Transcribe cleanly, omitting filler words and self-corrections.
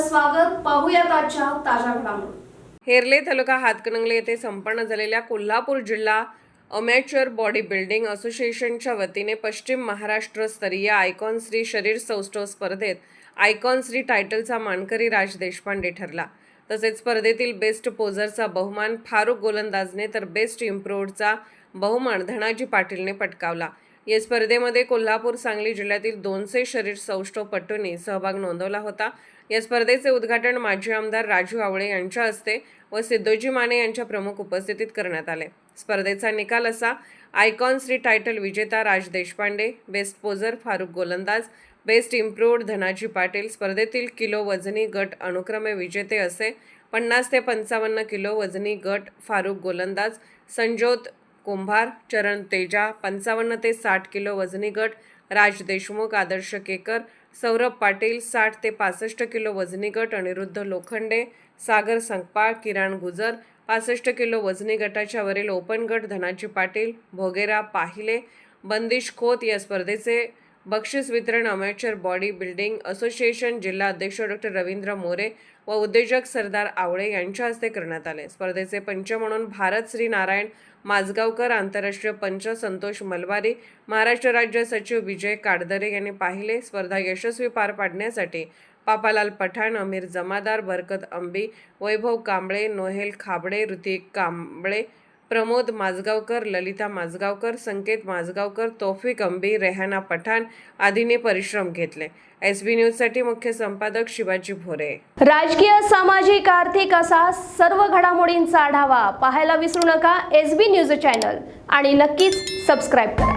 आपलं स्वागत. पाहूयात आजच्या ताज्या घडामोडी. हेरले तालुका हातकणंगले येथे संपन्न झालेल्या कोल्हापूर जिल्हा अमॅच्युअर बॉडी बिल्डिंग असोसिएशनच्या वतीने पश्चिम महाराष्ट्र स्तरीय आयकॉन श्री शरीर सौष्ठव स्पर्धेत आयकॉन श्री टायटलचा मानकरी राज देशपांडे ठरला. तसेच स्पर्धेतील बेस्ट पोझरचा बहुमान फारुख गोलंदाजने तर बेस्ट इम्प्रूव्हडचा बहुमान धनाजी पाटीलने पटकावला. या स्पर्धेमध्ये कोल्हापूर सांगली जिल्ह्यातील 200 शरीर सौष्ठवपटूंनी सहभाग नोंदवला होता. या स्पर्धेचे उद्घाटन माजी आमदार राजू आवळे यांच्या हस्ते व सिद्धोजी माने यांच्या प्रमुख उपस्थितीत करण्यात आले. स्पर्धेचा निकाल असा: आयकॉन श्री टायटल विजेता राज देशपांडे, बेस्ट पोझर फारुख गोलंदाज, बेस्ट इम्प्रूव्हड धनाजी पाटील. स्पर्धेतील किलो वजनी गट अनुक्रमे विजेते असे: 50 ते 55 किलो वजनी गट फारुख गोलंदाज संजोत कुंभार, चरण तेजा. 55 ते 60 किलो वजनी गट राज देशमुख, आदर्श केकर, सौरभ पाटील. 60 ते 65 किलो वजनी गट अनिरुद्ध लोखंडे, सागर संकपाळ, किरण गुजर. 65 किलो वजनी गटाच्या वरील ओपन गट धनाजी पाटील, भोगेरा पाहिले, बंदिश खोत. या स्पर्धेचे बक्षीस वितरण अमॅच्युअर बॉडी बिल्डिंग असोसिएशन जिल्हा अध्यक्ष डॉ. रवींद्र मोरे व उद्योजक सरदार आवळे यांच्या हस्ते करण्यात आले. स्पर्धेचे पंच म्हणून भारत श्री नारायण माजगावकर, आंतरराष्ट्रीय पंच संतोष मलबारी, महाराष्ट्र राज्य सचिव विजय काडदरे यांनी पाहिले. स्पर्धा यशस्वी पार पाडण्यासाठी पापालाल पठाण, अमीर जमादार, बरकत अंबी, वैभव कांबळे, नोहेल खाबडे, ऋतिक कांबळे, प्रमोद माजगावकर, ललिता माजगावकर, संकेत माजगावकर, तौफिक अंबी, रेहाना पठाण आदींनी परिश्रम घेतले. SB न्यूजसाठी मुख्य संपादक शिवाजी भोरे. राजकीय, सामाजिक, आर्थिक असा सर्व घडामोडींचा आढावा पाहायला विसरू नका SB न्यूज चॅनल आणि नक्कीच सबस्क्राईब करा.